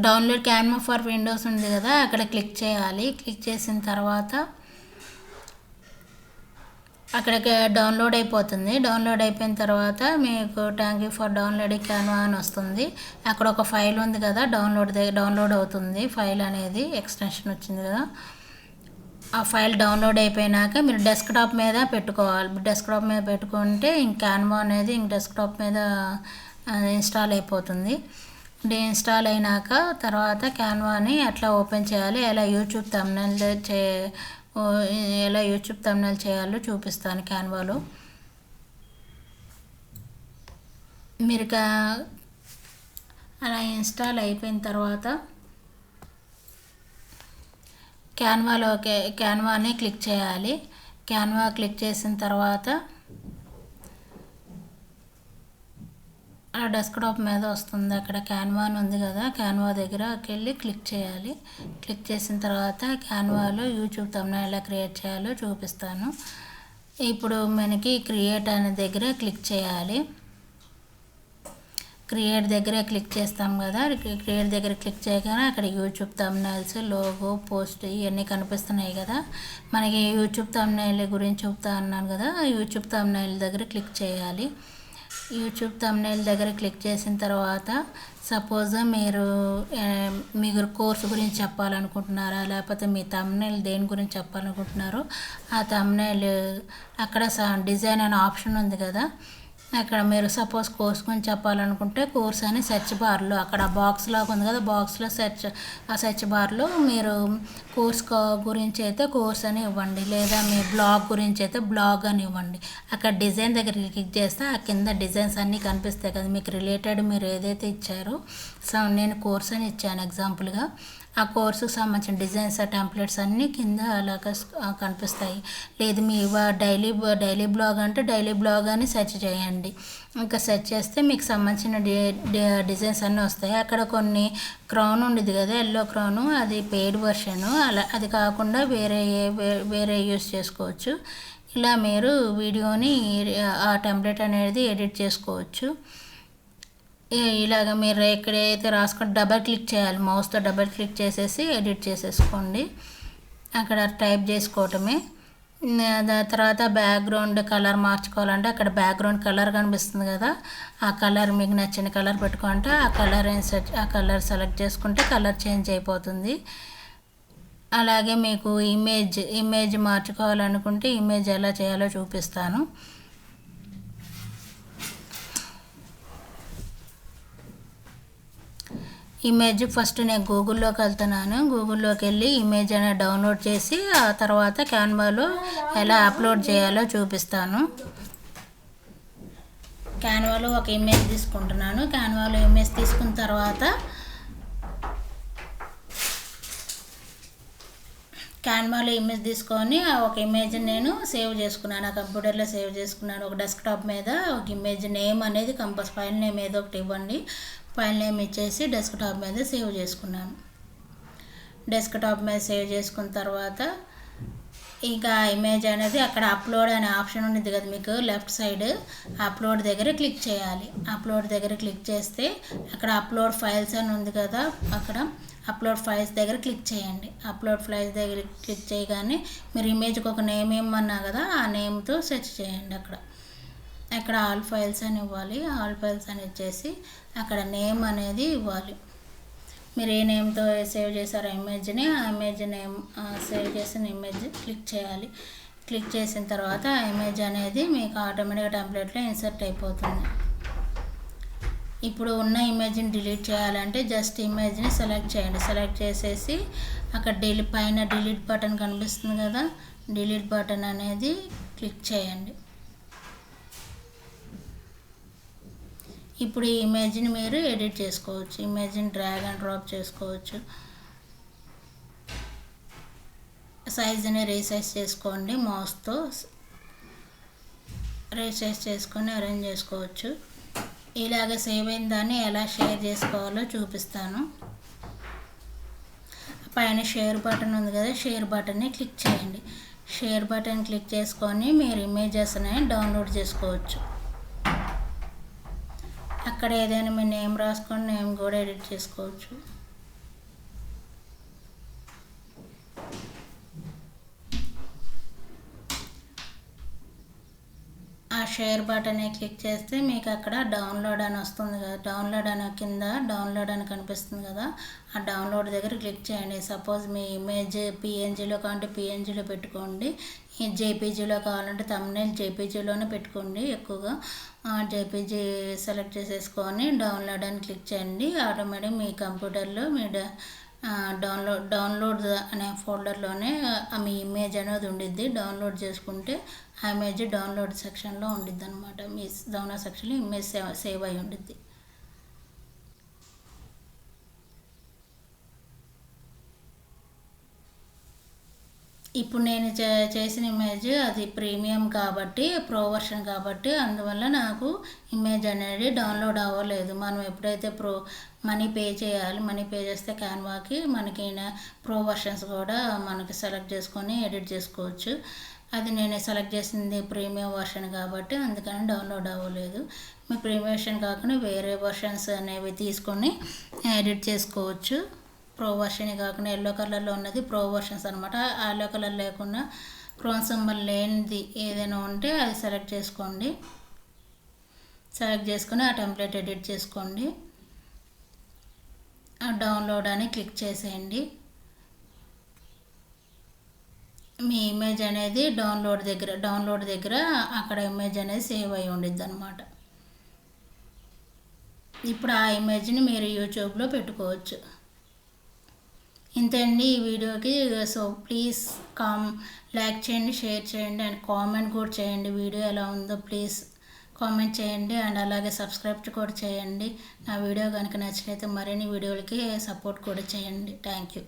Download Canva for Windows ఉంది కదా, అక్కడ క్లిక్ చేయాలి. క్లిక్ చేసిన తర్వాత అక్కడికి డౌన్లోడ్ అయిపోతుంది. డౌన్లోడ్ అయిపోయిన తర్వాత మీకు thank you for downloading Canva అని వస్తుంది. అక్కడ ఒక ఫైల్ ఉంది కదా, డౌన్లోడ్ అవుతుంది ఫైల్ అనేది, ఎక్స్టెన్షన్ వచ్చింది కదా. ఆ ఫైల్ డౌన్లోడ్ అయిపోయినాక మీరు డెస్క్టాప్ మీద పెట్టుకోవాలి. డెస్క్టాప్ మీద పెట్టుకుంటే ఇంక క్యాన్వా అనేది ఇంక డెస్క్టాప్ మీద ఇన్స్టాల్ అయిపోతుంది. ఇన్స్టాల్ అయినాక తర్వాత క్యాన్వాని ఎట్లా ఓపెన్ చేయాలి, ఎలా యూట్యూబ్ థంబ్నెయిల్ చేయాలో చూపిస్తాను క్యాన్వాలో. మీరు అలా ఇన్స్టాల్ అయిపోయిన తర్వాత క్యాన్వాని క్లిక్ చేయాలి. క్యాన్వా క్లిక్ చేసిన తర్వాత డెస్క్టాప్ మీద వస్తుంది. అక్కడ క్యాన్వా ఉంది కదా, క్యాన్వా దగ్గరకి వెళ్ళి క్లిక్ చేయాలి. క్లిక్ చేసిన తర్వాత క్యాన్వాలో యూట్యూబ్ థంబ్నెయిల్ ఎలా క్రియేట్ చేయాలో చూపిస్తాను. ఇప్పుడు మనకి క్రియేట్ అనే దగ్గర క్లిక్ చేయాలి. క్రియేట్ దగ్గర క్లిక్ చేస్తాం కదా, క్రియేట్ దగ్గర క్లిక్ చేయగానే అక్కడ యూట్యూబ్ థంబ్నెయిల్స్, లోగో, పోస్ట్ ఇవన్నీ కనిపిస్తున్నాయి కదా. మనకి యూట్యూబ్ థంబ్నెయిల్ గురించి చెప్తా అన్నాను కదా, యూట్యూబ్ థంబ్నెయిల్ దగ్గర క్లిక్ చేయాలి. యూట్యూబ్ థంబ్నెయిల్ దగ్గర క్లిక్ చేసిన తర్వాత సపోజ్ మీరు కోర్సు గురించి చెప్పాలనుకుంటున్నారా, లేకపోతే మీ థంబ్నెయిల్ దేని గురించి చెప్పాలనుకుంటున్నారో ఆ థంబ్నెయిల్ అక్కడ డిజైన్ అనే ఆప్షన్ ఉంది కదా, అక్కడ మీరు సపోజ్ కోర్స్ గురించి చెప్పాలనుకుంటే కోర్స్ అని సెర్చ్ బార్లో అక్కడ బాక్స్ లాగా ఉంది కదా, బాక్స్లో సెర్చ్ బార్లో మీరు కోర్స్ గురించి అయితే కోర్స్ అని ఇవ్వండి, లేదా మీ బ్లాగ్ గురించి అయితే బ్లాగ్ అని ఇవ్వండి. అక్కడ డిజైన్ దగ్గర క్లిక్ చేస్తే ఆ కింద డిజైన్స్ అన్నీ కనిపిస్తాయి కదా, మీకు రిలేటెడ్ మీరు ఏదైతే ఇచ్చారో. నేను కోర్స్ అని ఇచ్చాను ఎగ్జాంపుల్గా. ఆ కోర్సుకు సంబంధించిన డిజైన్స్, టెంప్లెట్స్ అన్నీ కింద అలాగ కనిపిస్తాయి. లేదు మీ డైలీ బ్లాగ్ అంటే డైలీ బ్లాగ్ అని సెర్చ్ చేయండి. ఇంకా సెర్చ్ చేస్తే మీకు సంబంధించిన డిజైన్స్ అన్నీ వస్తాయి. అక్కడ కొన్ని క్రౌన్ ఉండేది కదా, ఎల్లో క్రౌన్, అది పెయిడ్ వర్షన్. అది కాకుండా వేరే యూస్ చేసుకోవచ్చు. ఇలా మీరు వీడియోని ఆ టెంప్లెట్ అనేది ఎడిట్ చేసుకోవచ్చు. ఇలాగ మీరు ఎక్కడైతే రాసుకొని డబల్ క్లిక్ చేయాలి, మౌస్తో డబల్ క్లిక్ చేసేసి ఎడిట్ చేసేసుకోండి. అక్కడ టైప్ చేసుకోవటమే. తర్వాత బ్యాక్గ్రౌండ్ కలర్ మార్చుకోవాలంటే అక్కడ బ్యాక్గ్రౌండ్ కలర్ కనిపిస్తుంది కదా, ఆ కలర్ మీకు నచ్చిన కలర్ పెట్టుకుంటే ఆ కలర్ సెలెక్ట్ చేసుకుంటే కలర్ చేంజ్ అయిపోతుంది. అలాగే మీకు ఇమేజ్ మార్చుకోవాలనుకుంటే ఇమేజ్ ఎలా చేయాలో చూపిస్తాను. ఇమేజ్ ఫస్ట్ నేను గూగుల్లోకి వెళ్తున్నాను. గూగుల్లోకి వెళ్ళి ఇమేజ్ అనేది డౌన్లోడ్ చేసి ఆ తర్వాత క్యాన్వాలో ఎలా అప్లోడ్ చేయాలో చూపిస్తాను. క్యాన్వాలో ఒక ఇమేజ్ తీసుకుంటున్నాను. క్యాన్వాలో ఇమేజ్ తీసుకున్న తర్వాత క్యాన్వాలో ఇమేజ్ తీసుకొని ఒక ఇమేజ్ నేను సేవ్ చేసుకున్నాను, కంప్యూటర్లో సేవ్ చేసుకున్నాను. ఒక డెస్క్టాప్ మీద ఒక ఇమేజ్ నేమ్ అనేది ఫైల్ నేమ్ ఏదో ఒకటి ఇవ్వండి. ఫైల్ నేమ్ ఇచ్చేసి డెస్క్టాప్ మీద సేవ్ చేసుకున్నాను. డెస్క్టాప్ మీద సేవ్ చేసుకున్న తర్వాత ఇంకా ఇమేజ్ అనేది అక్కడ అప్లోడ్ అనే ఆప్షన్ ఉండేది కదా మీకు లెఫ్ట్ సైడ్, అప్లోడ్ దగ్గర క్లిక్ చేయాలి. అప్లోడ్ దగ్గర క్లిక్ చేస్తే అక్కడ అప్లోడ్ ఫైల్స్ అని ఉంది కదా, అక్కడ అప్లోడ్ ఫైల్స్ దగ్గర క్లిక్ చేయండి. అప్లోడ్ ఫైల్స్ దగ్గర క్లిక్ చేయగానే మీరు ఇమేజ్కి ఒక నేమ్ ఇవ్వమన్నా కదా, ఆ నేమ్తో సెర్చ్ చేయండి. అక్కడ ఆల్ ఫైల్స్ అని ఇవ్వాలి. ఆల్ ఫైల్స్ అని ఇచ్చేసి అక్కడ నేమ్ అనేది ఇవ్వాలి. మీరు ఏ నేమ్తో సేవ్ చేశారో ఇమేజ్ని, ఆ ఇమేజ్ నేమ్ సేవ్ చేసిన ఇమేజ్ క్లిక్ చేయాలి. క్లిక్ చేసిన తర్వాత ఆ ఇమేజ్ అనేది మీకు ఆటోమేటిక్గా టెంప్లెట్లో ఇన్సర్ట్ అయిపోతుంది. ఇప్పుడు ఉన్న ఇమేజ్ని డిలీట్ చేయాలంటే జస్ట్ ఇమేజ్ని సెలెక్ట్ చేయండి. సెలెక్ట్ చేసేసి అక్కడ పైన డిలీట్ బటన్ కనిపిస్తుంది కదా, డిలీట్ బటన్ అనేది క్లిక్ చేయండి. ఇప్పుడు ఈ ఇమేజ్ని మీరు ఎడిట్ చేసుకోవచ్చు. ఇమేజ్ని డ్రాగ్ అండ్ డ్రాప్ చేసుకోవచ్చు. సైజుని రీసైజ్ చేసుకోండి, మౌస్తో రీసైజ్ చేసుకొని అరేంజ్ చేసుకోవచ్చు. ఇలాగ సేవ్ అయిన దాన్ని ఎలా షేర్ చేసుకోవాలో చూపిస్తాను. పైన షేర్ బటన్ ఉంది కదా, షేర్ బటన్ని క్లిక్ చేయండి. షేర్ బటన్ క్లిక్ చేసుకొని మీరు ఇమేజెస్ని డౌన్లోడ్ చేసుకోవచ్చు. అక్కడ ఏదైనా మీ నేమ్ రాసుకొని నేమ్ కూడా ఎడిట్ చేసుకోవచ్చు. ఆ షేర్ బటన్ని క్లిక్ చేస్తే మీకు అక్కడ డౌన్లోడ్ అని వస్తుంది కదా, డౌన్లోడ్ అని కింద డౌన్లోడ్ అని కనిపిస్తుంది కదా, ఆ డౌన్లోడ్ దగ్గర క్లిక్ చేయండి. సపోజ్ మీ ఇమేజ్ పిఎన్జీలో కావాలంటే పిఎన్జీలో పెట్టుకోండి, జేపీజీలో కావాలంటే థంబ్నెయిల్ జేపీజీలోనే పెట్టుకోండి. ఎక్కువగా జేపీజీ సెలెక్ట్ చేసేసుకొని డౌన్లోడ్ అని క్లిక్ చేయండి. ఆటోమేటిక్ మీ కంప్యూటర్లో మీ డౌన్లోడ్ అనే ఫోల్డర్లోనే మీ ఇమేజ్ అనేది ఉండిద్ది. డౌన్లోడ్ చేసుకుంటే ఆ ఇమేజ్ డౌన్లోడ్ సెక్షన్లో ఉండిద్ది అనమాట. మీ డౌన్లోడ్ సెక్షన్లో ఇమేజ్ సేవ్ అయి ఉండిద్ది. ఇప్పుడు నేను చేసిన ఇమేజ్ అది ప్రీమియం కాబట్టి, ప్రో వర్షన్ కాబట్టి, అందువల్ల నాకు ఇమేజ్ అనేది డౌన్లోడ్ అవ్వలేదు. మనం ఎప్పుడైతే మనీ పే చేయాలి, మనీ పే చేస్తే క్యాన్వాకి మనకి ప్రో వర్షన్స్ కూడా మనకి సెలెక్ట్ చేసుకొని ఎడిట్ చేసుకోవచ్చు. అది నేను సెలెక్ట్ చేసింది ప్రీమియం వర్షన్ కాబట్టి అందుకని డౌన్లోడ్ అవ్వలేదు. మీ ప్రీమియం వర్షన్ కాకుండా వేరే వర్షన్స్ అనేవి తీసుకొని ఎడిట్ చేసుకోవచ్చు. ప్రో వర్షన్ కాకుండా ఎల్లో కలర్లో ఉన్నది ప్రో వర్షన్స్ అనమాట. ఆ ఎల్లో కలర్ లేకుండా క్రోన్ సింబల్ లేనిది ఏదైనా ఉంటే అది సెలెక్ట్ చేసుకోండి. సెలెక్ట్ చేసుకొని ఆ టెంప్లెట్ ఎడిట్ చేసుకోండి. ఆ డౌన్లోడ్ అని క్లిక్ చేసేయండి. మీ ఇమేజ్ అనేది డౌన్లోడ్ దగ్గర అక్కడ ఇమేజ్ అనేది సేవ్ అయి ఉండిద్ది అనమాట. ఇప్పుడు ఆ ఇమేజ్ని మీరు యూట్యూబ్లో పెట్టుకోవచ్చు. ఇంతే అండి ఈ వీడియోకి. సో ప్లీజ్ లైక్ చేయండి, షేర్ చేయండి అండ్ కామెంట్ కూడా చేయండి. వీడియో ఎలా ఉందో ప్లీజ్ కామెంట్ చేయండి అండ్ అలాగే సబ్స్క్రైబ్ కూడా చేయండి. నా వీడియో కనుక నచ్చినైతే మరిన్ని వీడియోలకి సపోర్ట్ కూడా చేయండి. Thank you.